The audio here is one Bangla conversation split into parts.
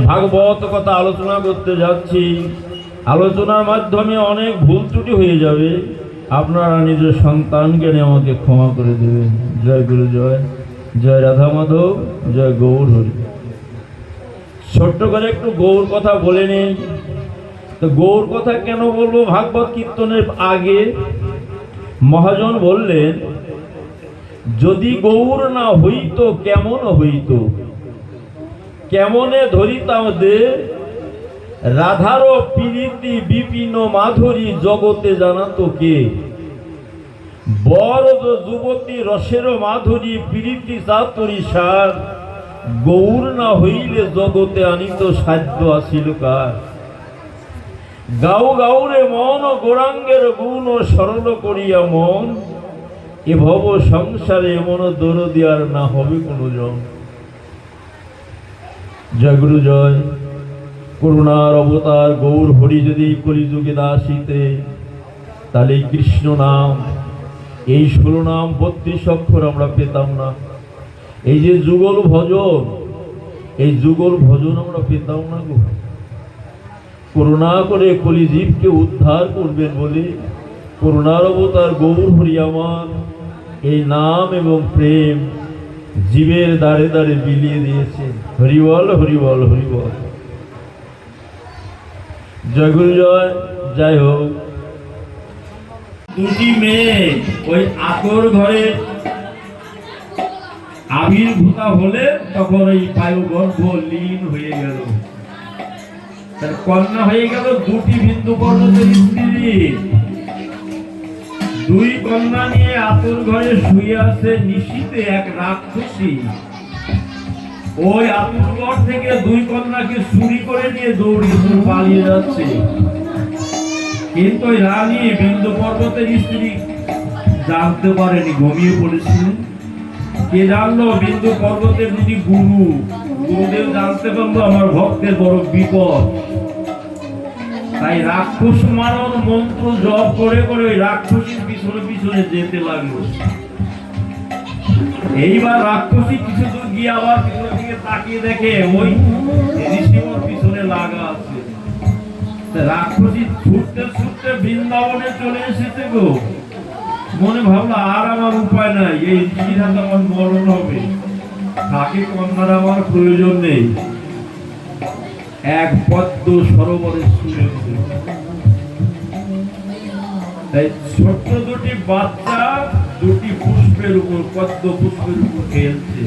ভাগবত কথা আলোচনা করতে যাচ্ছি। আলোচনার মাধ্যমে অনেক ভুল ত্রুটি হয়ে যাবে, আপনারা নিজের সন্তানকে নিয়ে আমাকে ক্ষমা করে দেবেন। জয় গুরু, জয় জয় রাধা মাধব, জয় গৌর হরি। ছোট্ট করে একটু গৌর কথা বলে নেই। তো গৌর কথা কেন বলবো? ভাগবত কীর্তনের আগে মহাজন বললেন, যদি গৌর না হইত কেমন হইত, কেমনে ধরিতাম দে রাধার প্রীতি বিপিন মাধুরী জগতে জানাতো কে। বর যুবতী রসের মাধুরী প্রীতি চাতুরী সার, গৌর না হইলে জগতে আনিত সাধ্য আসিল কার। গাও গাউরে মন গৌরাঙ্গের গুণ সরল করিয়া মন, এ ভব সংসারে এমন দরদি আর না হবে কোনো জন। জয় গুরু, জয়। করুণার অবতার গৌর হরি যদি কলিযুগে দাসিতে, তাহলে কৃষ্ণ নাম, এই 16 নাম 32 অক্ষর আমরা পেতাম না। এই যে যুগল ভজন, এই যুগল ভজন আমরা পেতাম না গো। করুণা করে কলিজীবকে উদ্ধার করবেন বলে করুণার অবতার গৌর হরি আমার এই নাম এবং প্রেম জীবের দ্বারে দ্বারে বিলিয়ে দিয়েছে। হরিবল, হরিবল, হরিবল। জয় গুরু, জয়। যাই হোক, দুটি মেয়ে ওই আতর ঘরে আবির্ভূতা হলে তখন ওই বায়ুগর্ভ লীন হয়ে গেল, তার কন্যা হয়ে গেল দুটি বিন্দু পর্বতের স্ত্রী। দুই কন্যা নিয়ে আতর ঘরে শুয়ে আছে নিশীথে এক রাক্ষসী। ওই আতর ঘর থেকে দুই কন্যাকে চুরি করে নিয়ে দৌড়িয়ে পালিয়ে যাচ্ছে। কিন্তু ওই রানী বিন্দু পর্বতের স্ত্রী জানতে পারেনি, ঘুমিয়ে পড়েছিলেন। কে জানলো? বিন্দু পর্বতের যিনি গুরু, গুরুদেব জানতে পারলো আমার ভক্তের বড় বিপদ। তাই রাক্ষস মারণ মন্ত্র জপ করে করে ওই রাক্ষসীর পিছনে পিছনে যেতে লাগলো। এইবার রাক্ষসী কিছু দূর গিয়ে আবার পিছনের দিকে তাকিয়ে দেখে ওই ঋষিমর পিছনে লাগা আছে। রাক্ষসী ছুটতে ছুটতে বৃন্দাবনে চলে এসেছে গো। মনে ভাবলো আর আমার উপায় নাই, এই ঋষির হাতে আমার মরণ হবে, তাকে কন্যার আমার প্রয়োজন নেই। এক পদ্ম সরোবরে শুয়ে তাই ছোট্ট দুটি বাচ্চা দুটি পুষ্পের উপর, পদ্ম পুষ্পের উপর খেলছে।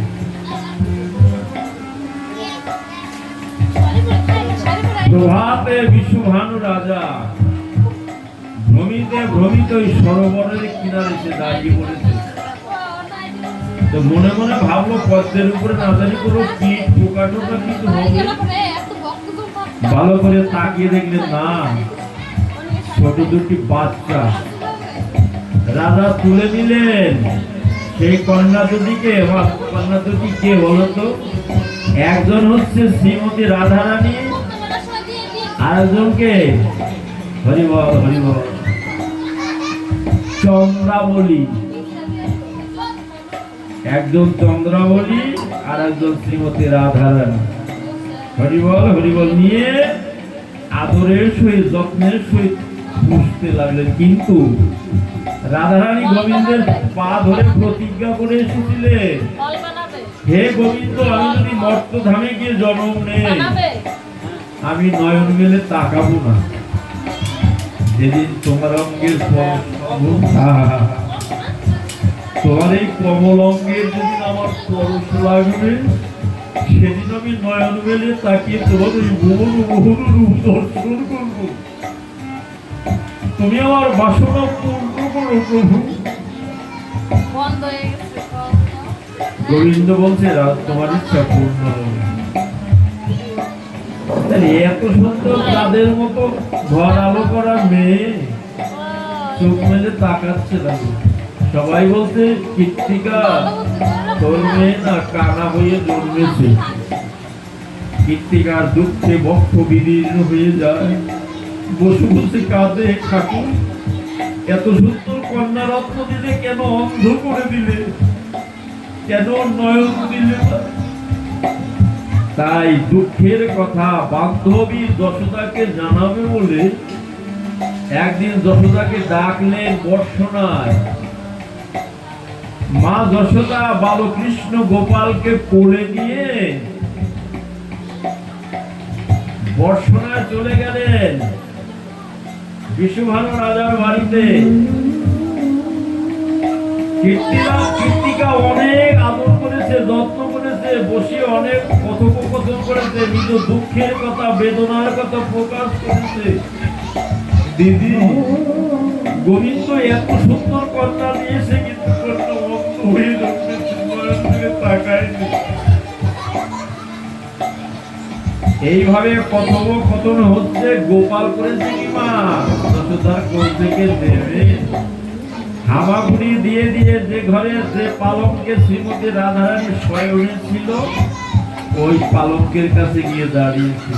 প্রভাতে বিশ্বভানু রাজা ভ্রমিতে ভ্রমিত ওই সরোবরের কিনারে সে দাঁড়িয়ে পড়েছে। তো মনে মনে ভাবলো পদ্মের উপরে না জানি কোনো কীট পোকা টোকা কিছু হবে। ভালো করে তাকিয়ে দেখলেন না, ছোট দুটি বাচ্চা। রাজা তুলে নিলেন সেই কন্যা দুটিকে। কন্যা দুটি কে বলতো? একজন হচ্ছে শ্রীমতী রাধারানী, আরেকজনকে হরিবল, হরিবল, চন্দ্রাবলী। একজন চন্দ্রাবলী আর একজন শ্রীমতী রাধারানী। হরিবল, হরিবল নিয়ে আদরের সহিত যত্নের সহিত পুষতে লাগলেন। কিন্তু রাধারানী গোবিন্দের পা ধরে প্রতিজ্ঞা করে এসেছিলেন, হে গোবিন্দ, আমি যদি মর্তধামে গিয়ে জন্ম নেই, আমি নয়ন মেলে তাকাবো না। যেদিন তোমার অঙ্গের তোমার এই কমল অঙ্গের যেদিন আমার পরশ লাগবে, সেদিন আমি নয়ন মেলে তাকিয়ে তোমার ওই বহু বহু রূপ দর্শন করবো। তুমি আমার বাসনা পূর্ণ করো প্রভু। গোবিন্দ বলছে, তোমার ইচ্ছা পূর্ণ হবে। এত সুন্দর তাদের মতো ঘর আলো করা মেয়ে চোখ মেলে তাকাচ্ছে না। সবাই বলছে, কীর্তিকা তোর মেয়ে না কানা হয়ে জন্মেছে। কীর্তিকার দুঃখে বক্ষ বিদীর্ণ হয়ে যায়, বসে বসে কাঁদে, ঠাকুর এত সুন্দর কন্যা রত্ন দিলে কেন অন্ধ করে দিলে, কেন নয়ন দিলে না? তাই দুঃখের কথা বান্ধবী যশোদাকে জানাবে বলে একদিন যশোদাকে ডাকলেন বর্ষণায়। মা যশোদা বালকৃষ্ণ গোপালকে কোলে নিয়ে বর্ষণায় চলে গেলেন বিশ্বভানু রাজার বাড়িতে। কীর্তিকা অনেক আদর করেছে, যত্ন করেছে, বসে অনেক কথোপকথন করেছে, নিজ দুঃখের কথা বেদনার কথা প্রকাশ করেছে। দিদি গোবিন্দ এত সুন্দর কন্যা নিয়েছে, কিন্তু এইভাবে কথোপকথন হচ্ছে। গোপাল করেছে কি মা যশোদার কোল থেকে দেবে হামাগুড়ি দিয়ে দিয়ে যে ঘরে যে পালঙ্কে শ্রীমতী রাধারানী শয়নে ছিল ওই পালঙ্কের কাছে গিয়ে দাঁড়িয়েছে।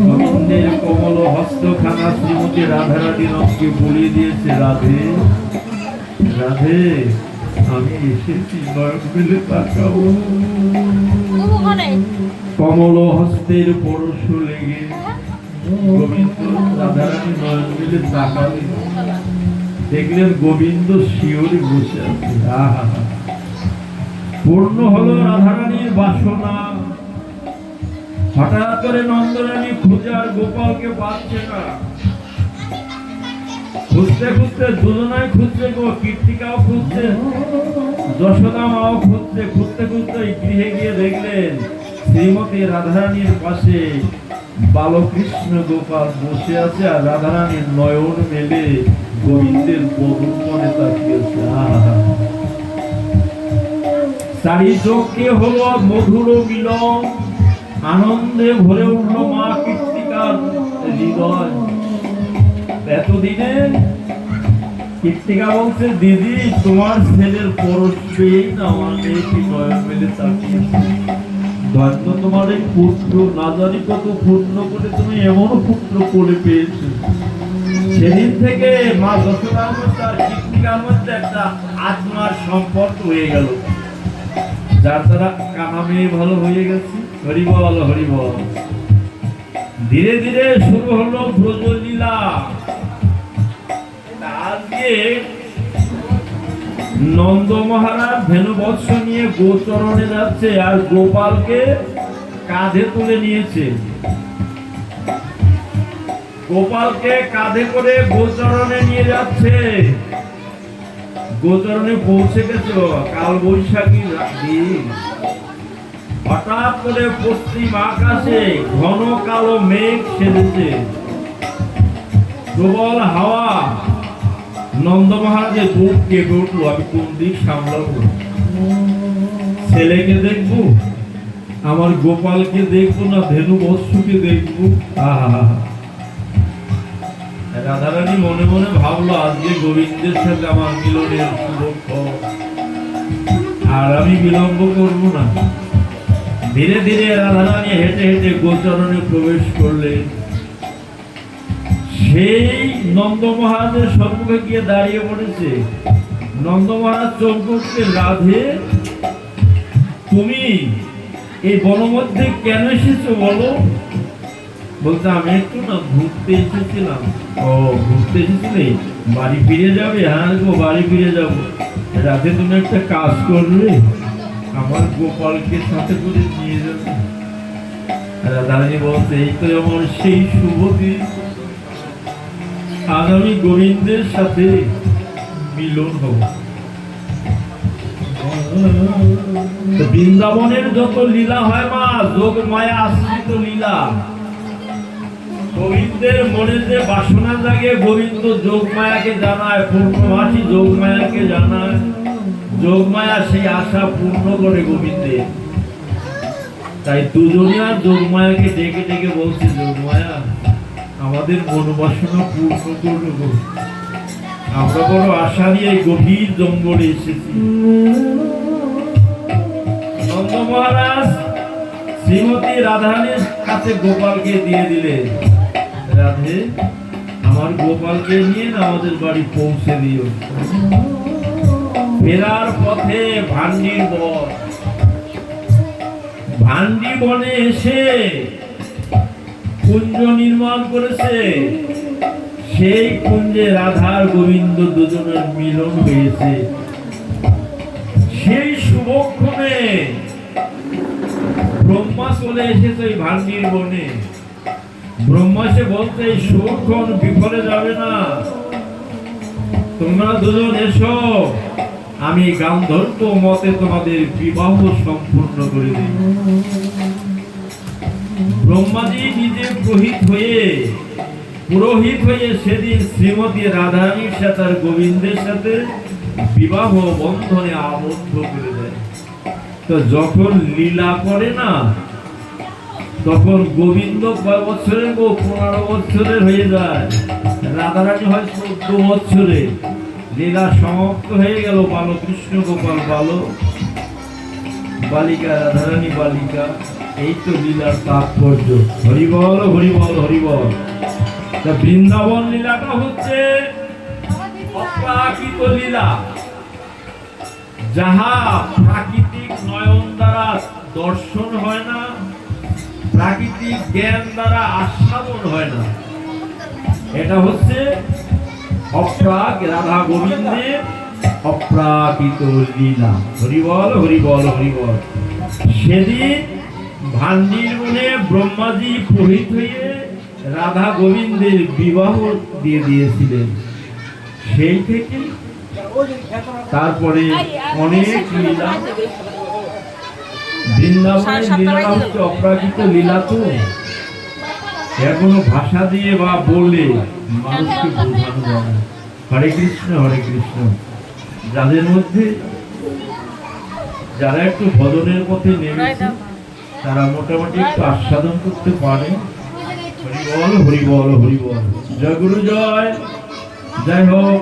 গোবিন্দের কমল হস্তখানা শ্রীমতী রাধারানীর অঙ্কে বলিয়ে দিয়েছে, রাধে রাধে আমি এসেছি, নয়ন মেলে তাকাও। কমল হস্তের পরশ লেগে গোবিন্দ রাধারানী নয়ন মেলে তাকালেন, দেখলেন গোবিন্দ শিওরে বসে আছে। আহা, পূর্ণ হলো রাধারানীর বাসনা। হঠাৎ করে নন্দরানী খুঁজে আর গোপালকে পাচ্ছে না। খুঁজতে খুঁজতে দুজনায় খুঁজছে গো, কীর্তিকাও খুঁজছে, যশোদা মাও খুঁজছে। খুঁজতে খুঁজতে গৃহে গিয়ে দেখলেন শ্রীমতী রাধারানীর পাশে বালকৃষ্ণ গোপাল বসে আছে, আর রাধারানীর নয়ন মেলে গোবিন্দের বধূর মনে তাকিয়েছে। চারি চোখে হলো মধুর মিলন, আনন্দে ভরে উঠল মা কীর্তিকার হৃদয়। এতদিনে কীর্তিকা বলছে, দিদি তোমার ছেলের পরশ পেয়েই না আমার মেয়েটি নয়ন মেলে তাকিয়েছে। হয়তো তোমার এই পুত্র না জানি কত পূর্ণ করে তুমি এমন পুত্র কোলে পেয়েছো। সেদিন থেকে মা যশোদার মধ্যে আর কীর্তিকার মধ্যে একটা আত্মার সম্পর্ক হয়ে গেল, যার দ্বারা কানা মেয়ে ভালো হয়ে গেছে। হরিবল হরিবল। ধীরে ধীরে শুরু হলো ব্রজলীলা। আজকে নন্দ মহারাজ ধেনুবৎস নিয়ে গোচরণে যাচ্ছে, আর গোপালকে কাঁধে তুলে নিয়েছে। গোপালকে কাঁধে করে গোচরণে নিয়ে যাচ্ছে। গোচরণে পৌঁছে গেছে কাল বৈশাখীর দিন। হঠাৎ করে পশ্চিম আকাশে ঘন কালো মেঘ সেজেছে, প্রবল হাওয়া। নন্দ মহারাজের বুক কেঁপে উঠলো, আমি কোন দিক সামলাবো? ছেলেকে দেখবো, আমার গোপালকে দেখবো, না ধেনু বৎসকে দেখবো? রাধারানী মনে মনে ভাবলো, আজকে গোবিন্দের সাথে আমার মিলনের সুখবর, আর আমি বিলম্ব করবো না। ধীরে ধীরে রাধারানী হেঁটে হেঁটে গোচরণে প্রবেশ করলেন। সেই নন্দ মহারাজের সম্মুখে গিয়ে দাঁড়িয়ে পড়েছে। নন্দ মহারাজ চমকে, রাধে তুমি এই বনমধ্যে কেন এসেছো বলো? বলতে, আমি একটু না ঘুরতে এসেছিলাম। ও ঘুরতে এসেছিলে, বাড়ি ফিরে যাবে? হ্যাঁ গো বাড়ি ফিরে যাবো। রাতে তুমি একটা কাজ করবে, আমার গোপালকে সাথে করে নিয়ে যাবে। রাধারানী বলছে, এই তো আমার সেই শুভ দিন, আজ আমি গোবিন্দের সাথে মিলন হব। বৃন্দাবনের যত লীলা হয় মা, যোগ মায়া আশ্রিত লীলা। গোবিন্দের মনে যে বাসনা জাগে, গোবিন্দ যোগ মায়াকে জানায়, পূর্ণমাসী যোগ মায়াকে জানায়। যোগ মায়া সেই আশা পূর্ণ করে গোবিন্দের। তাই দুজনে আর যোগ মায়াকে ডেকে ডেকে বলছে, যোগ মায়া আমাদের মনোবাসনা পূর্ণ করব, আমরা বড় আশা নিয়ে গভীর জঙ্গলে এসেছি। নন্দ মহারাজ শ্রীমতী রাধারানীর কাছে গোপালকে দিয়ে দিলেন, রাধে আমার গোপালকে নিয়ে না আমাদের বাড়ি পৌঁছে দিও। ফেরার পথে ভান্ডির বর ভান্ডি বনে এসে কুঞ্জ নির্মাণ করেছে। সেই কুঞ্জে রাধার গোবিন্দ দুজনের মিলন হয়েছে। সেই শুভক্ষণে ব্রহ্মা চলে এসেছে ওই ভান্ডির বনে। ব্রহ্মা সে বলতে এই শুভক্ষণ বিফলে যাবে না, তোমরা দুজন এসো, আমি গান্ধর্ব মতে তোমাদের বিবাহ সম্পূর্ণ করে দিই। ব্রহ্মাজি নিজে পুরোহিত হয়ে সেদিন শ্রীমতী রাধারানীর সাথে আর গোবিন্দের সাথে বিবাহ বন্ধনে আবদ্ধ করে দেয়। তো যখন লীলা করে না, তখন গোবিন্দ কয় বছরের, 15 বছরের হয়ে যায়, রাধারানী হয় 14 বছরে। লীলা সমাপ্ত হয়ে গেল। বাল কৃষ্ণ গোপাল বালক, বালিকা রাধারানী বালিকা। এই তো লীলার তাৎপর্য। হরিবল হরিবল হরিবল। বৃন্দাবন লীলাটা হচ্ছে অপ্রাকৃত লীলা, যাহা প্রাকৃতিক নয়ন দ্বারা দর্শন হয় না, প্রাকৃতিক জ্ঞান দ্বারা আস্বাদন হয় না। এটা হচ্ছে অপ্রাক রাধা গোবিন্দের অপ্রাকৃত লীলা। হরিবল হরিবল হরিবল। সেদিন ভান্ডির বনে ব্রহ্মাজি পুরোহিত হয়ে রাধা গোবিন্দের বিবাহ দিয়ে দিয়েছিলেন। সেই থেকে তারপরে অনেক লীলা। বৃন্দাবনের লীলাটা হচ্ছে অপ্রাকৃত লীলা। তো এখনো ভাষা দিয়ে বা বলে মানুষকে বোঝানো যায় না। হরে কৃষ্ণ হরে কৃষ্ণ। যাদের মধ্যে যারা একটু ভজনের পথে নেমেছে, তারা মোটামুটি একটু আস্বাদন করতে পারে। হরিবল হরিবল হরিবল। জয় গুরু জয়। যাই হোক,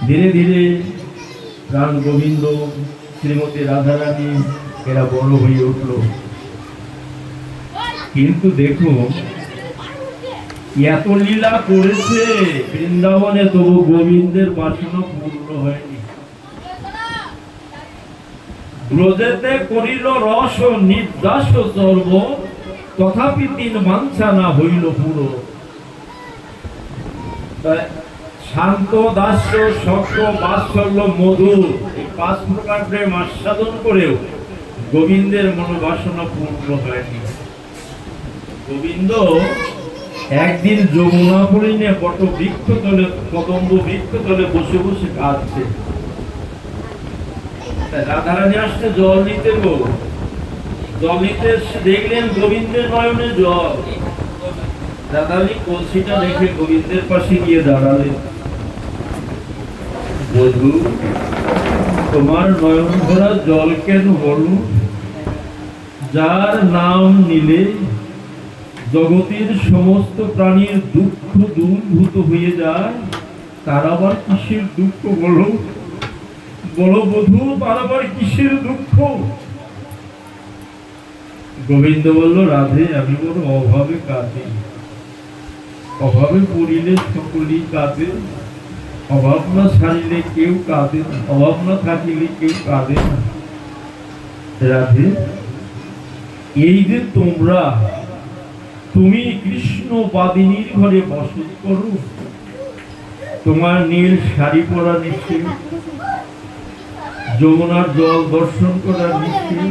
ধীরে ধীরে প্রাণ গোবিন্দ, শ্রীমতী রাধারানী এরা বড় হয়ে উঠল। কিন্তু দেখো, এত লীলা করেছে বৃন্দাবনে, তবু গোবিন্দের বাসনা পূর্ণ হয়নি। ব্রজেতে করিল রস নির্দাস সর্ব, তথাপি 3 বাঞ্ছা না হইল পুরো। শান্ত দাস্য শক্ত বাৎসল্য মধুর, এই 5 প্রকার প্রেম আস্বাদন করেও গোবিন্দের মনোবাসনা পূর্ণ হয়নি। গোবিন্দ একদিন যমুনা পরিণে বট বৃক্ষ তলে, কদম্ব বৃক্ষ তলে বসে বসে কাঁদছে। রাধারানী আসছে জল নিতে। জল নিতে দেখলেন গোবিন্দের নয়নে জল। রাধারানী কলসিটা রেখে গোবিন্দের পাশে গিয়ে দাঁড়ালেন। বধূ, তোমার নয়ন ভরা জল কেন বলো? যার নাম নিলে জগতের সমস্ত প্রাণীর দুঃখ দূরভূত হয়ে যায়, তার আবার কিসের দুঃখ বলো? বলো বধূ, তার আবার কিসের দুঃখ? গোবিন্দ বলল, রাধে, আমি বড় অভাবে কাঁদি। অভাবে পড়িলে সকলেই কাঁদে, অভাব না ছাড়িলে কেউ কাঁদে না, অভাব না থাকিলে কেউ কাঁদে না। রাধে, এই যে তুমি কৃষ্ণ বাদিনীর ঘরে বসত করো, তোমার নীল শাড়ি পরা নিশ্চয়, যমুনার জল দর্শন করার নিশ্চয়,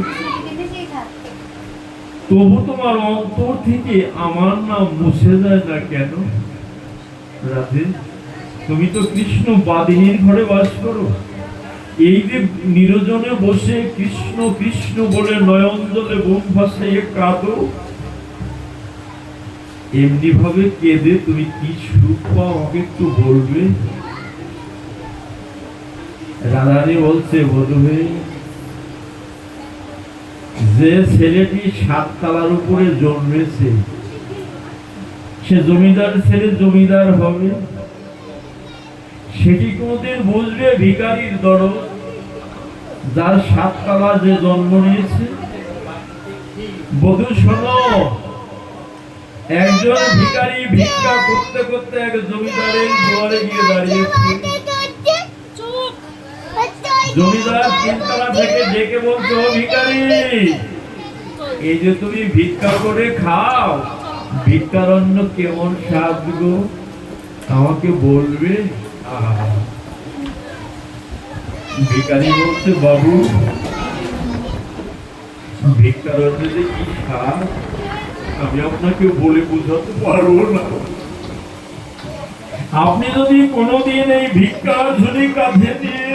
তবু তোমার অন্তর থেকে আমার নাম মুছে যায় না কেন? রাধে, তুমি তো কৃষ্ণ বাদিনীর ঘরে বাস করো, এই যে নিরজনে বসে কৃষ্ণ কৃষ্ণ বলে নয়ন জলে বুক ভাসাইয়ে কাঁদো, এমনি ভাবে কেঁদে তুমি কি সুখ পাও আমাকে একটু বলবে? রাধারানী বলছে, বলবে, যে ছেলেটি 7 তলার উপরে জন্মেছে, সে জমিদার ছেলে জমিদার হবে, সেটি কোনদিন বুঝবে ভিখারির দরদ? যার 7 তলা যে জন্ম নিয়েছে। বধূ শোনো, একজন ভিখারি ভিক্ষা করতে করতে এক জমিদারের দুয়ারে গিয়ে দাঁড়িয়েছে। জমিদার 3 তলা থেকে ডেকে বলছে, ও ভিখারি, এই যে তুমি ভিক্ষা করে খাও, ভিক্ষার অন্ন কেমন স্বাদ গো, আমাকে বলবে? আহা। ভিখারি বলছে, বাবু ভিক্ষার অন্ন যে কি স্বাদ আমি আপনাকে বলে বোঝাতে পারবো না। আপনি যদি কোনোদিন এই ভিক্ষার ঝুলি কাঁধে নিয়ে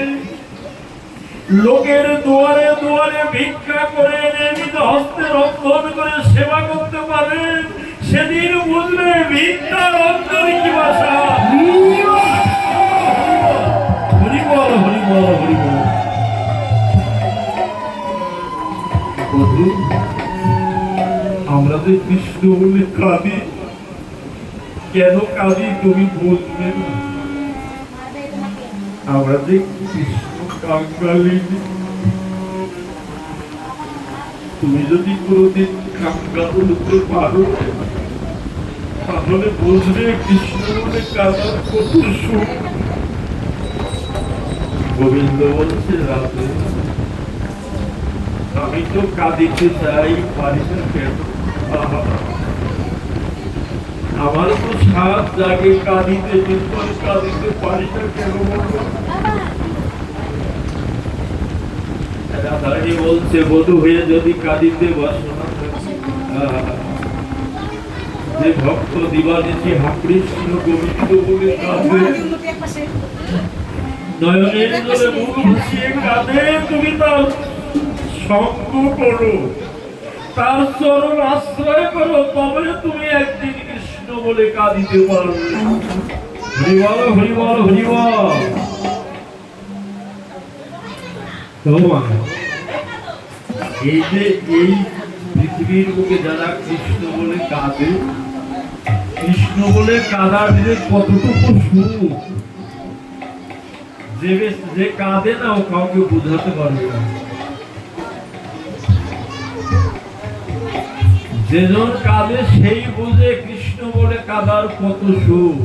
লোকের দুয়ারে দুয়ারে ভিক্ষা করে নিজ হস্তে রক্ষণ করে সেবা করতে পারেন, সেদিন বুঝবে ভিক্ষার অন্তরে কি ভাষা। হরি বল, হরি বল, হরি বল। বধূ, আমরা যে কৃষ্ণ বলে কাঁদি, কেন কাঁদি তুমি বুঝবে না। আমরা যে কৃষ্ণ কাঙ্গালি, তুমি যদি কোনদিন কাঙ্গাল হতে পারো তাহলে বুঝবে কৃষ্ণ বলে কাঁদার কত সুখ। গোবিন্দ বলছে, রাধে আমি তো কাঁদিতে চাই, পারি না কেন। আমার তো সাত জাগে কাঁদিতে, কিন্তু কাঁদিতে পারি না কেন বলো। রাধারানী বলছে, বধূ হয়ে যদি কাঁদিতে বাসনা থাকে, যে ভক্ত দিবানিশি কৃষ্ণ গোবিন্দ বলে কাঁদে, নয়নের জলে মুখ ভাসিয়ে কাঁদে, তুমি তার সঙ্গ করো, তার চরণ আশ্রয় করো, তবে তুমি একদিন কৃষ্ণ বলে কাঁদিতে পারবে। হরি বল, হরি বল, হরি বল। এই যে এই পৃথিবীর বুকে যারা কৃষ্ণ বলে কাঁদে, কৃষ্ণ বলে কাঁদার যে কতটুকু সুখ, যে কাঁদে না ও কাউকে বোঝাতে পারবে না। যেজন কাঁদে সেই বুঝে কৃষ্ণ বলে কাঁদার কত সুখ।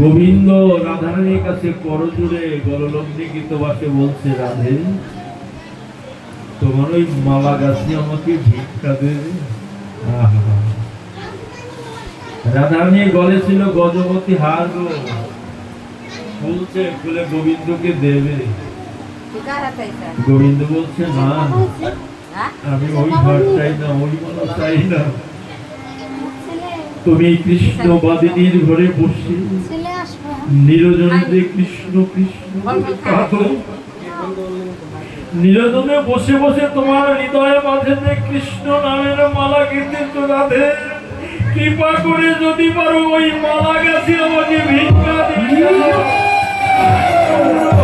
গোবিন্দ রাধারানীর কাছে করজোড়ে গললগ্নি গীতবাসে বলছে, রাধে তোমার ওই মালা গাছে আমাকে ভিক্ষা দেবে। রাধারানীর গলে ছিল গজপতি হার, বলছে খুলে গোবিন্দকে দেবে। গোবিন্দ বলছে, না আমি ওই হার চাই না, ওই মালা চাই না। তুমি কৃষ্ণ বাদিনীর ঘরে বসে নিরজনে কৃষ্ণ কৃষ্ণ কাঁদো, নিরজনে বসে বসে তোমার হৃদয়ে মাঝে যে কৃষ্ণ নামের মালা গেঁথেছো, রাধে কৃপা করে যদি পারো ওই মালা গাছে আমাকে ভিক্ষা দিও।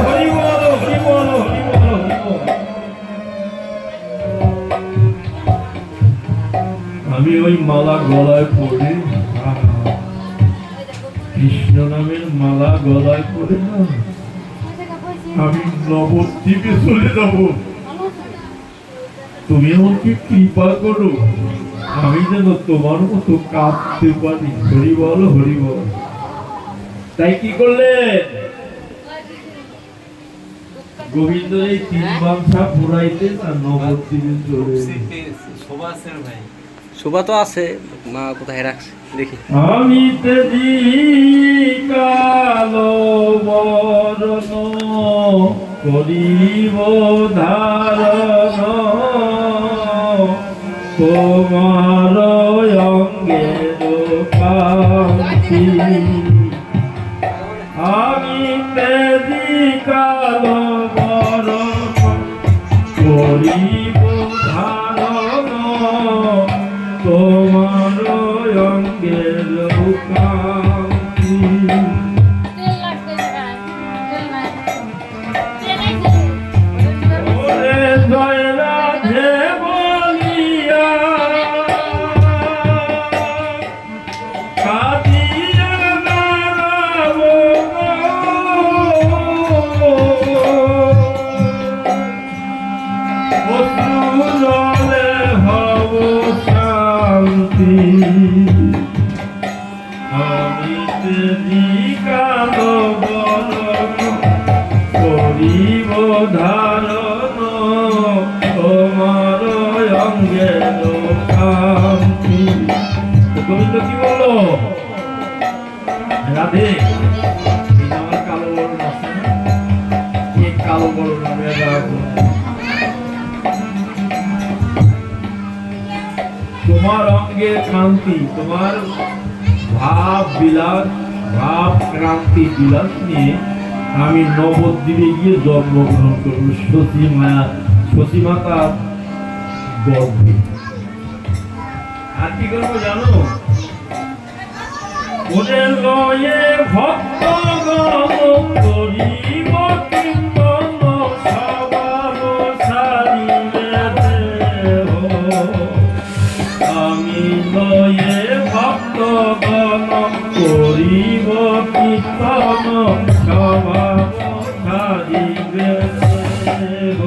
হরি বল, হরি বল, হরি বল, হরি বল। আমি ওই মালা গলায় পড়ে, কৃষ্ণ নামের মালা গলায় পড়ে না আমি নবদ্বীপে চলে যাব। তুমি আমাকে কৃপা করো, আমি যেন তোমার মতো কাঁদতে পারি। হরি বল, হরি বল। তাই কি করলেন? গোবিন্দ এই তিন বাংশা পুরাইতে না নবদ্বীপে চলে। শোভা তো আছে, মা কোথায় রাখছে দেখি। আমি তেজি কালো বরণ করিব ধারণ, তোমার অঙ্গের কান্তি। আমি তেজি কালো বরণ করিব ধারণ, তোমার অঙ্গের কান্তি। ওরে জয় রাধে বলিয়া কাঁদিয়া দাঁড়াবো, অশ্রু জলে হব শান্তি। আমি তেজি কালো বরণ করিব ধারণ, তোমার অঙ্গের কান্তি, তোমার ভাব বিলাস, ভাব ক্রান্তি বিলাস নিয়ে আমি নবদ্বীপে গিয়ে জন্মগ্রহণ করব শশী মাতার গর্ভে। আর কি করবো জানো? ওরে লয়ে ভক্ত করিব কীর্তন সবার সারিবে দেহ। আমি লয়ে ভক্ত করিব কীর্তন সবার সারিবে দেহ।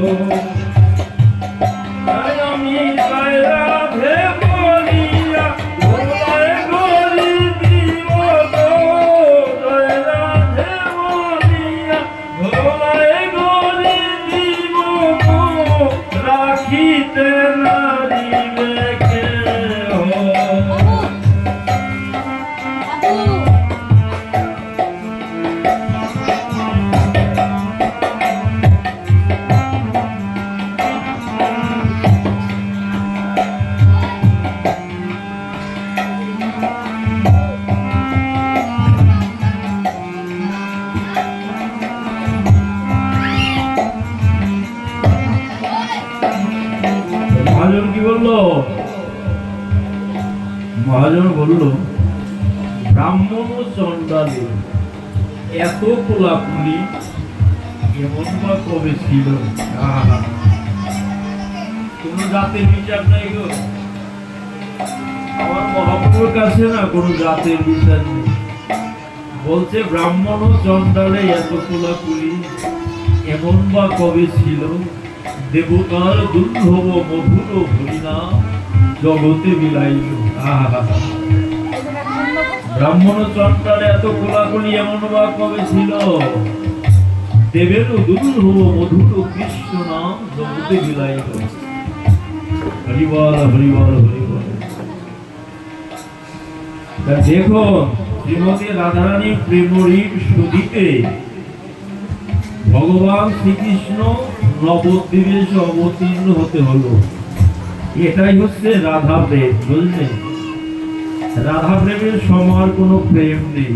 তাই আমি তাই রাধে বলিয়া ভোলায় গরি দিব গো। তাই রাধে বলিয়া ভোলায় গরি দিব গো। রাখিতে নারিবে কেহ। মহাজন কি বললো? মহাজন বললো ব্রাহ্মণ ও চণ্ডালে এত কোলাকুলি এমন বা কবে ছিল? আহা! কোন জাতের বিচার নাই গো। আমার মহাপ্রভুর কাছে না কোনো জাতের বিচার নেই। বলছে ব্রাহ্মণ ও চণ্ডালে এত কোলাকুলি এমন বা কবে ছিল? দেবতার দুর্লভ মধুর হরিনাম জগতে বিলাইল। আহা! ব্রাহ্মণ ও চণ্ডালে এত কোলাকুলি এমন বা কবে ছিল? দেবের দুর্লভ মধুর কৃষ্ণ নাম জগতে বিলাইল। হরিবল হরিবল হরিবল। দেখো শ্রীমতী রাধারানী প্রেমরীর সুদিতে ভগবান শ্রীকৃষ্ণ নবদ্বীপে এসে অবতীর্ণ হতে হলো। এটাই হচ্ছে রাধা প্রেম, বুঝলেন? রাধা প্রেমের সমার কোনো প্রেম নেই।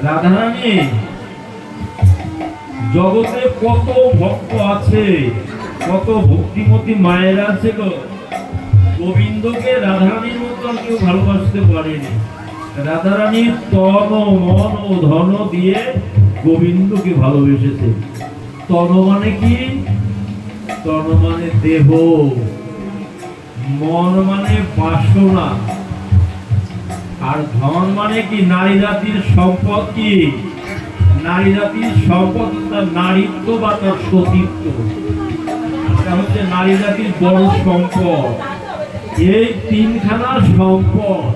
রাধারানী জগতে কত ভক্ত আছে, কত ভক্তিমতী মায়ের আছে গো। গোবিন্দকে রাধারানীর মতো আর কেউ ভালোবাসতে পারেনি। রাধারানী তন মন ও ধন দিয়ে গোবিন্দকে ভালোবেসেছে। তন মানে কি? তন মানে দেহ, মন মানে বাসনা, আর ধন মানে কি? নারী জাতির সম্পদ। কি নারী জাতির সম্পদ? তার নারীত্ব বা তার সতীত্ব। এটা হচ্ছে নারী জাতির বড় সম্পদ। এই তিনখানা সম্পদ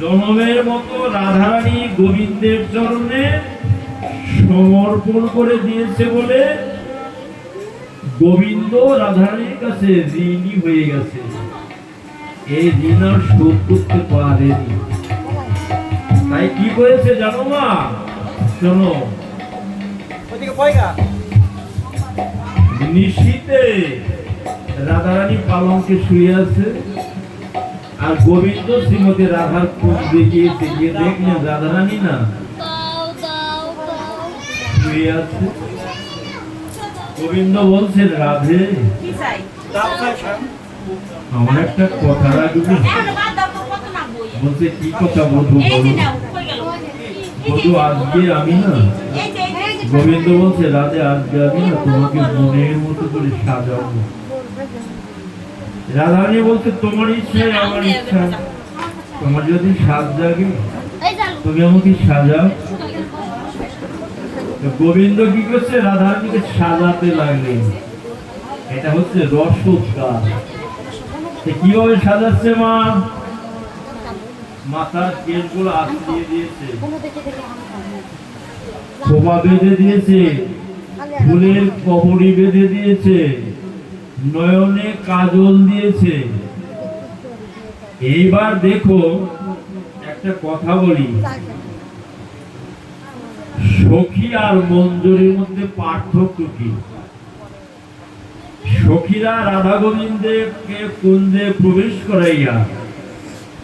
জনমের মতো রাধারানী গোবিন্দের চরণে সমর্পণ করে দিয়েছে বলে গোবিন্দ রাধারানীর কাছে ঋণী হয়ে গেছে। এই ঋণ আর শোধ করতে পারেনি। তাই কি করেছে জানো মা? শোনো, নিশীতে রাধারানী পালঙ্কে শুয়ে আছে, আর গোবিন্দ শ্রীমতী রাধার খোঁজ দেখিয়েছে। গিয়ে দেখলেন রাধারানী না শুয়ে আছে। গোবিন্দ বলছেন, রাধে আমার একটা কথা রাখবে। বলছে, কি কথা বলবো? বধু আজকে আমি না। গোবিন্দ বলছে, রাধে আজকে আমি না তোমাকে মনের মতো করে সাজাবো। রাধারানী বলছে, তোমার ইচ্ছাই আমার ইচ্ছা। তোমার যদি সাজ জাগে তুমি আমাকে সাজাও। গোবিন্দ কি করছে? রাধারানীকে সাজাতে লাগলেন। এটা হচ্ছে রসোদ্গার। কিভাবে সাজাচ্ছে মা? মাথার কেশগুলো আঁচড়িয়ে দিয়েছে, খোপা বেঁধে দিয়েছে, ফুলের কবরি বেঁধে দিয়েছে, নয়নে কাজল দিয়েছে। এইবার দেখো একটা কথা বলি, সখী আর মঞ্জুরির মধ্যে পার্থক্য কি? সখীরা রাধা গোবিন্দকে কুঞ্জে প্রবেশ করাইয়া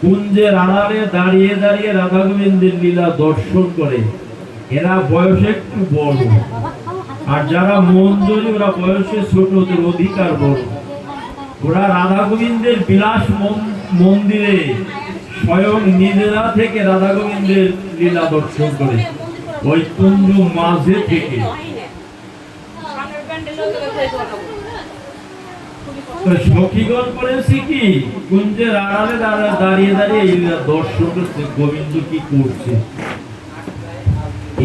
কুঞ্জের আড়ালে দাঁড়িয়ে দাঁড়িয়ে রাধা গোবিন্দের লীলা দর্শন করে। এরা বয়সে একটু বড়, আর যারা মঞ্জুরি ওরা বয়সে ছোট, ওদের অধিকার বড়। ওরা রাধা গোবিন্দের বিলাস মন্দিরে স্বয়ং নিজেরা থেকে রাধা গোবিন্দের লীলা দর্শন করে, ওই কুঞ্জ মাঝে থেকে। সখীগণ করেছি কি, কুঞ্জের আড়ালে দাঁড়িয়ে দাঁড়িয়ে এই দর্শন করছে গোবিন্দ কি করছে।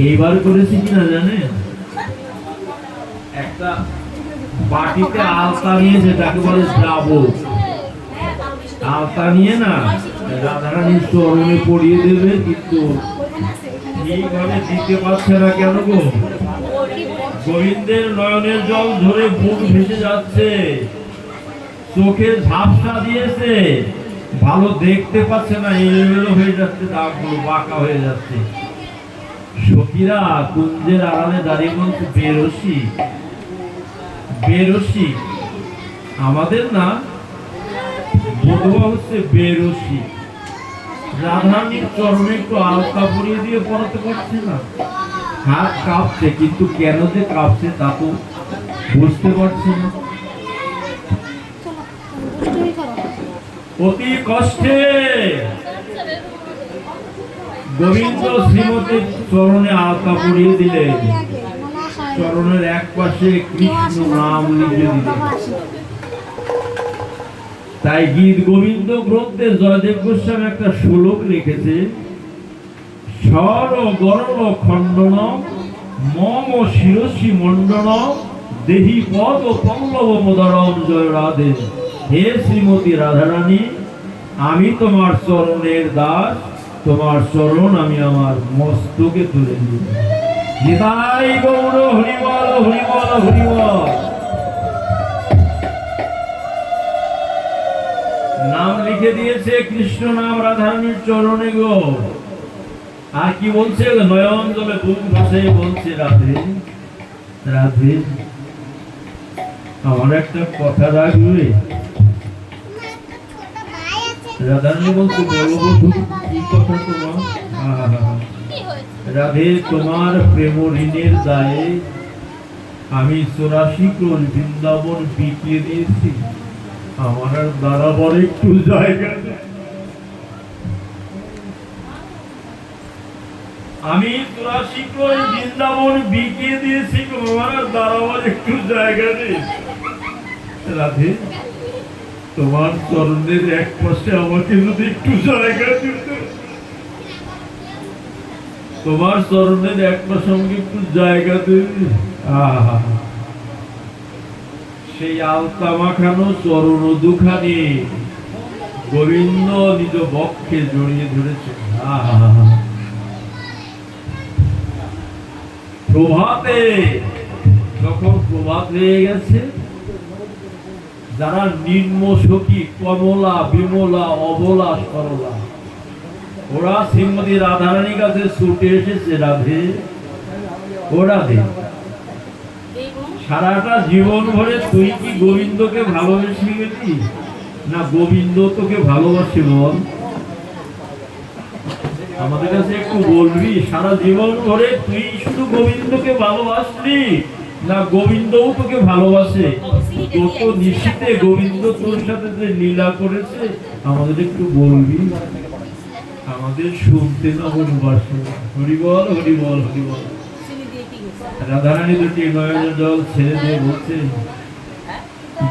এইবার করেছি কিনা জানেন, একটা বাটিতে আলতা নিয়ে, যেটাকে বলে যাবো, আলতা নিয়ে না রাধারানীর চরণে পড়িয়ে দেবে, কিন্তু ঠিকভাবে দিতে পারছে না। কেন গো? গোবিন্দের নয়নের জল ধরে বুক ভেসে যাচ্ছে, চোখে ঝাপসা দিয়েছে, ভালো দেখতে পাচ্ছে না, এলোমেলো হয়ে যাচ্ছে, দাগগুলো বাঁকা হয়ে যাচ্ছে। সখীরা কুঞ্জের আড়ালে দাঁড়িয়ে বলছে, বেরসি বেরসি। আমাদের না বধুয়া হচ্ছে বেরসি। রাধারানীর চরণে একটু আলতা পরিয়ে দিয়ে পড়াতে পারছে না, হাত কাঁপছে, কিন্তু কেন যে কাঁপছে তা তো বুঝতে পারছে না। অতি কষ্টে গোবিন্দ শ্রীমতীর চরণে আলতা পরিয়ে দিলেন, চরণের এক পাশে কৃষ্ণ নাম লিখে দিলেন। তাই গীত গোবিন্দ গ্রন্থে জয়দেব গোস্বামী একটা শ্লোক লিখেছে, স্বর গরল খণ্ডন মম শিরসি মণ্ডন দেহি পদ পল্লব মোদরম জয় রাধে। হে শ্রীমতী রাধারানী, আমি তোমার চরণের দাস, তোমার চরণ আমি আমার মস্তকে তুলে দিই। নিতাই গৌর হরিবল হরিবল হরিবল। নাম লিখে দিয়েছে কৃষ্ণ নাম রাধারানীর চরণে গো। আর কি বলছে? নয়ন জলে বুক ভাসে বলছে, রাধে রাধে। আমার একটা কথা রাখবে। রাধারানী বলছে, বলবো কি কথা তোমার? রাধে, তোমার প্রেম ঋণের দায়ে আমি 84 ক্রোশ বৃন্দাবন বিকিয়ে দিয়েছি, আমার আর দাঁড়াবার একটু জায়গা নেই। আমি 84 ক্রোশ বৃন্দাবন বিকিয়ে দিয়েছি, আমার আর দাঁড়াবার একটু জায়গা নেই। রাধে, তোমার চরণের এক পাশে আমাকে যদি একটু জায়গা দিতে, তোমার চরণের এক পাশে আমাকে একটু জায়গা দেবে। আহা, সেই আলতা মাখানো চরণ দুখানি গোবিন্দ নিজ বক্ষে জড়িয়ে ধরেছে। আহা, প্রভাতে যখন প্রভাত হয়ে গেছে, যারা নিম্ন সখী কমলা বিমলা অবলা সরলা, ওরা শ্রীমতী রাধারানীর কাছে ছুটে এসেছে, রাধে ও রাধে, সারাটা জীবন ভরে তুই কি গোবিন্দকে ভালোবেসে গেলি, না গোবিন্দ তোকে ভালোবাসে? বল, আমাদের কাছে একটু বলবি, সারা জীবন ধরে তুই শুধু গোবিন্দকে ভালোবাসলি, না গোবিন্দও তোকে ভালোবাসে? কত নিশীতে গোবিন্দ তোর সাথে যে লীলা করেছে, আমাদের একটু বলবি, আমাদের শুনতে না ভালোবাসে। হরিবল হরিবল হরিবল। রাধারানী দুটি নয়নের জল ছেড়ে দিয়ে বলছে,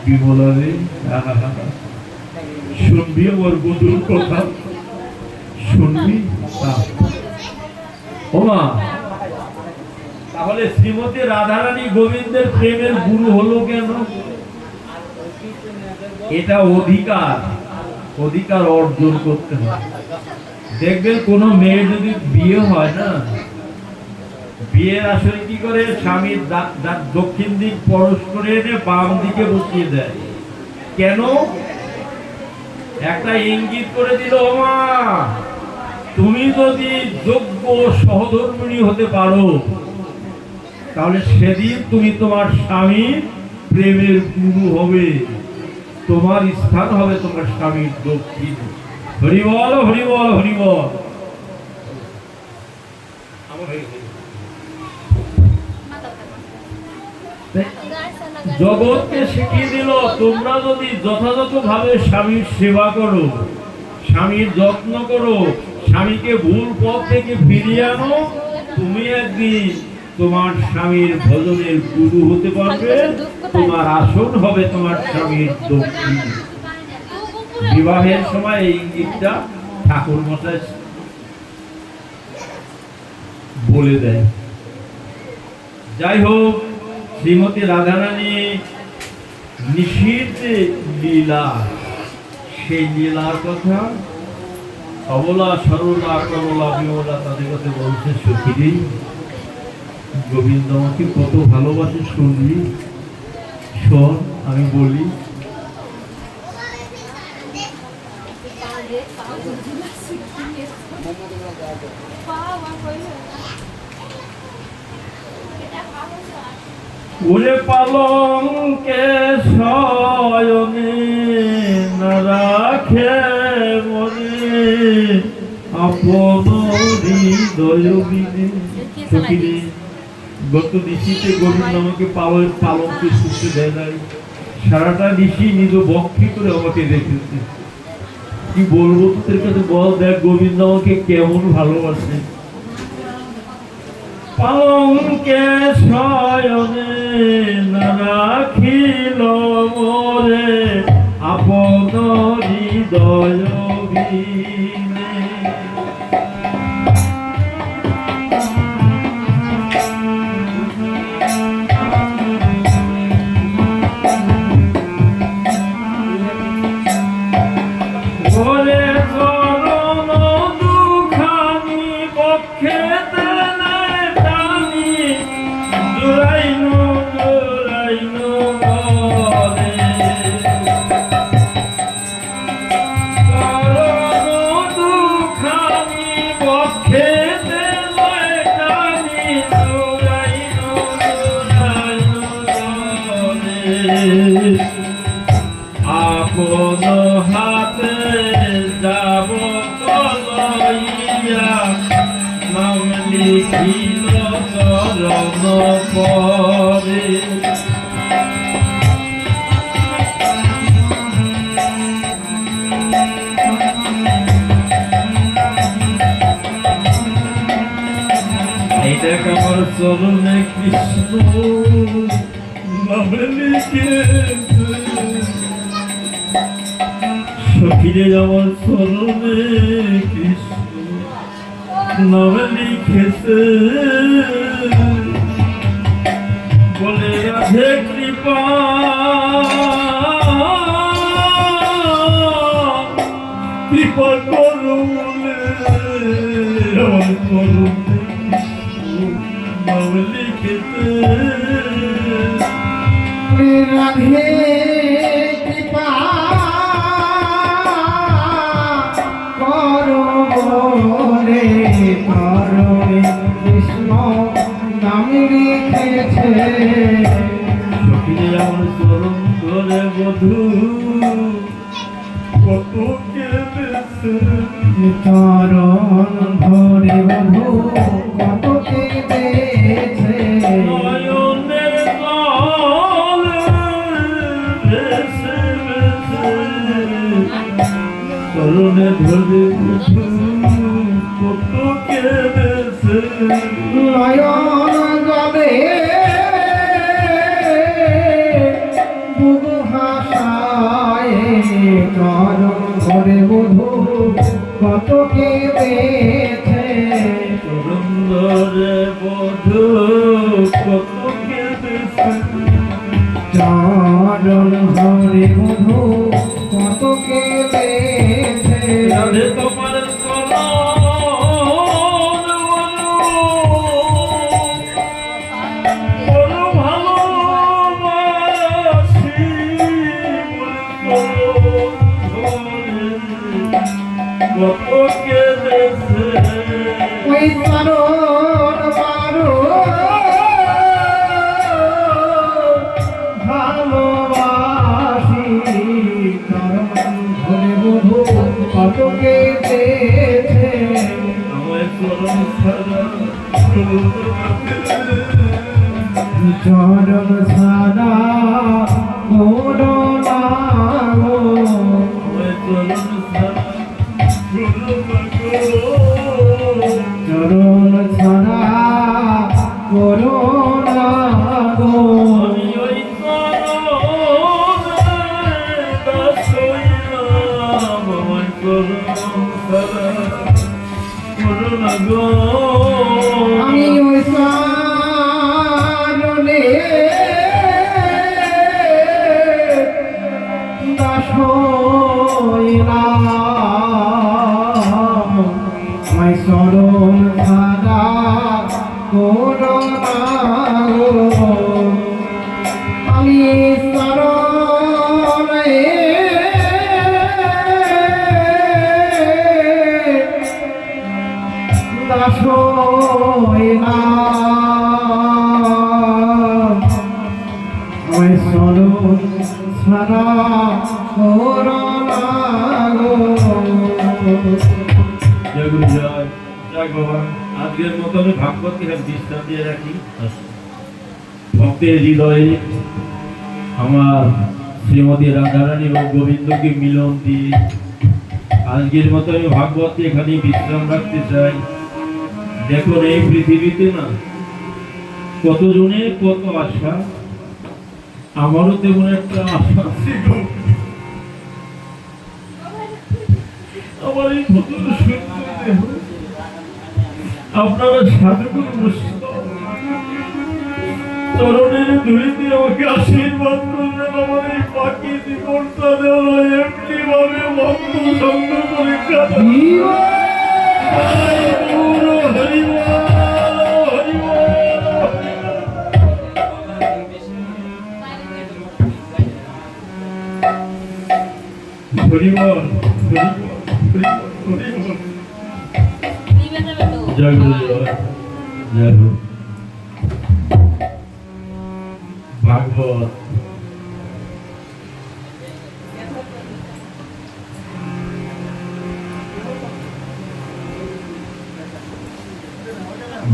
বিমলা রে, শুনবি আমার বন্ধুর কথা, শুনবি? ওমা, তাহলে শ্রীমতী রাধারানী গোবিন্দের প্রেমের গুরু হলো কেন? এটা অধিকার, অধিকার অর্জন করতে হয়। দেখবেন কোন মেয়ে যদি বিয়ে হয় না, বিয়ের আসলে কি করে, স্বামীর দক্ষিণ দিক পরশ করে এনে বাম দিকে বসিয়ে দেয়। কেন? একটা ইঙ্গিত করে দিল, ওমা তুমি যদি যোগ্য সহধর্মিণী হতে পারো তাহলে সেদিন তুমি তোমার স্বামীর প্রেমের গুরু হবে, তোমার স্থান হবে তোমার স্বামীর দক্ষিণ। হরি বল, হরি বল, হরি বল। জগৎকে শিখিয়ে দিল তোমরা যদি যথাযথভাবে স্বামীর সেবা করো, স্বামীর যত্ন করো, স্বামীকে ভুল পথ থেকে ফিরিয়ে আনো, তুমি একদিন তোমার স্বামীর ভজনের গুরু হতে পারবে, তোমার আসন হবে তোমার স্বামীর দক্ষিণ। বিবাহের সময় এই ইঙ্গিতটা ঠাকুর মশাই বলে দেয়। যাই হোক, শ্রীমতী রাধারানী নিশীর যে লীলা, সেই লীলার কথা অবলা সরলা কমলা বিমলা তাদের কথা বলছে। সখীরে, গোবিন্দ আমাকে কত ভালোবাসে শুনলি, শোন আমি বলি। ওরে পালঙ্কে শয়নে না রাখে মনে আপন হৃদয় বিনে। সখীরে, গত নিশীতে গোবিন্দ আমাকে পালঙ্কে শুতে দেয় নাই, সারাটা নিশি নিজ বক্ষে করে আমাকে রেখেছে। কি বলবো তোদের কাছে বল, দেখ গোবিন্দ আমাকে কেমন ভালোবাসে। পালঙ্কে শয়নে না রাখিল মোরে আপন হৃদয় বিনে। ওরে চরণ দুখানি বক্ষেতে আপন হাতে যাব কলইয়া নাম লিখিল চরণ পরে। এই দেখ আমার চরণে কৃষ্ণ নাম লিখেছে। সখীরে, আমার চরণে কৃষ্ণ নাম লিখেছে, বলে রাধে কৃপা কৃপা করো বলে আমার চরণে নাম লিখেছে। রাধে কৃপা করো বলে চরণে কৃষ্ণ নাম লিখেছে। সখীরে, আমার চরণ ধরে বধূ কত কেঁদেছে। চরণ ধরে বধূ কত কেঁদেছে। নয়নের জলে ভেসে ভেসে চরণে ধরে বধূ কত কেঁদেছে। নয়ন যাবে বুবু হাসায় চরণ ধরে বধূ কত কেঁদেছে। চরণ ধরে বধূ কত কেঁদেছে। চরণ ধরে বধূ কত কেঁদেছে। রাধে তোমার চরণ বড় ভালোবাসি, কত কেঁদেছে। চরণ ছাড়া করুণা গো চরণ ছাড়া করুণা গো আমি ওই চরণে দাস হইলাম আমায় চরণ ছাড়া করুণা গো আমি চরণে দাস হইলাম আমায় চরণ ছাড়া করুণা গো জয় গুরু জয় জয় বাবা। আজকের মতো আমি ভাগবত বিশ্রাম দিয়ে রাখি। ভক্তের হৃদয়ে আমার শ্রীমতী রাধারানী এবং গোবিন্দকে মিলন দিয়ে আজকের মতো আমি ভাগবতকে এখানে বিশ্রাম রাখতে চাই। দেখুন এই পৃথিবীতে না কতজনের কত আশা, আমারও তেমন একটা আশা ছিল। আমার এই নতুন সুন্দর দেহ আপনারা সাধুগুরু চরণের ধুলিতে আমাকে আশীর্বাদ করলেন। আমার এই বাকি জীবনটা যেন এমনি ভাবে ভক্ত সঙ্গ পরীক্ষা হরিবল জয় গুরু জয় জয় গুরু। ভাগবত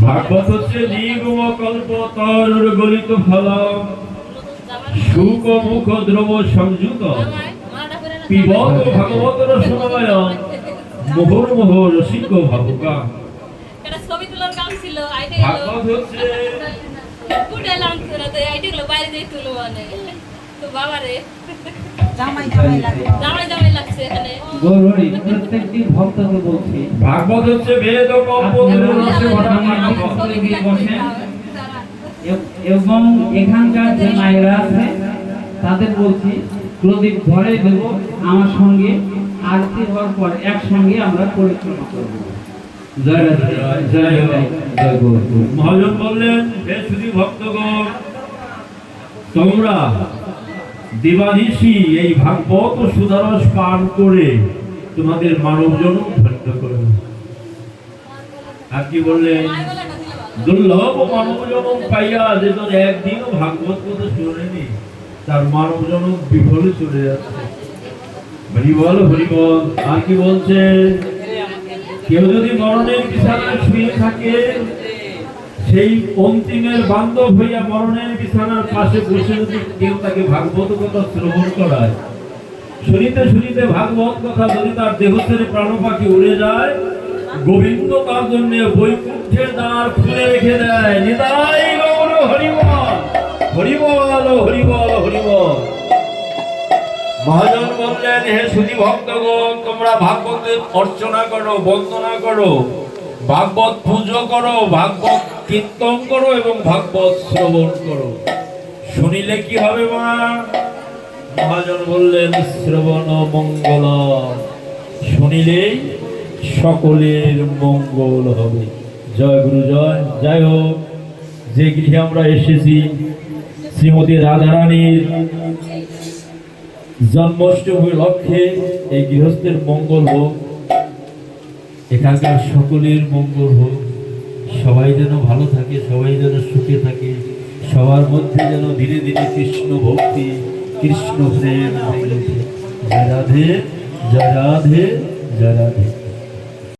ভাগবত হচ্ছে নিগম কল্প তরুর গলিত ফল সুখ মুখ দ্রব সংযুত পিবত ভাগবতর সময় মোহর মোহ রসিক ভাবুকা। ছবি তোলার কাম ছিল ভাগবত হচ্ছে বাইরে যাই তুলো মানে তো বাবারে জামাই জামাই লাগে জামাই জামাই লাগছে এখানে গৌরী প্রত্যেকটি ভক্তকে বলছি ভাগবত হচ্ছে বেদ কল্প তরুর রসে ভরা মানব। এবং এখানকার যে মায়েরা আছে তাদের বলছি প্রদীপ ঘরে দেব আমার সঙ্গে আরতি হওয়ার পর একসঙ্গে আমরা পরিক্রমা করব। জয় রাধে জয় জয় জয় গৌর। মহাজন বললেন হে শুধু ভক্তগণ, তোমরা দিবানিশি এই ভাগবত সুধারস পান করে তোমাদের মানব জনম ধন্য করো। আর কি বললেন? দুর্লভ মানব জনম পাইয়া যে তোর একদিনও ভাগবত কথা শোনেনি তার মানব জনম বিফলে চলে যাচ্ছে। হরিবল হরিবল। আর কি বলছে? কেউ যদি মরণের বিছানায় শুয়ে থাকে, সেই অন্তিমের বান্ধব হইয়া মরণের বিছানার পাশে বসে যদি কেউ তাকে ভাগবত কথা শ্রবণ করায়, শুনিতে শুনিতে ভাগবত কথা যদি তার দেহ ছেড়ে প্রাণ পাখি উড়ে যায়, গোবিন্দ তার জন্য বৈকুণ্ঠের দ্বার খুলে রেখে দেয়। নিতাই গৌর হরিবল হরিবল হরিবল হরিবল। মহাজন বললেন হে সুধী ভক্তগণ, তোমরা ভাগবতের অর্চনা করো, বন্দনা করো, ভাগবত পুজো করো, ভাগবত কীর্তন করো এবং ভাগবত শ্রবণ করো। শুনিলে কি হবে মা? মহাজন বললেন শ্রবণ মঙ্গল, শুনিলেই সকলের মঙ্গল হবে। জয় গুরু জয়। যাই হোক, যে গৃহে আমরা এসেছি শ্রীমতী রাধারানীর জন্মাষ্টমীর লক্ষ্যে এই গৃহস্থের মঙ্গল হোক, এখানকার সকলের মঙ্গল হোক, সবাই যেন ভালো থাকে, সবাই যেন সুখে থাকে, সবার মধ্যে যেন ধীরে ধীরে কৃষ্ণ ভক্তি কৃষ্ণ প্রেম জয় রাধে জয় রাধে জয় রাধে।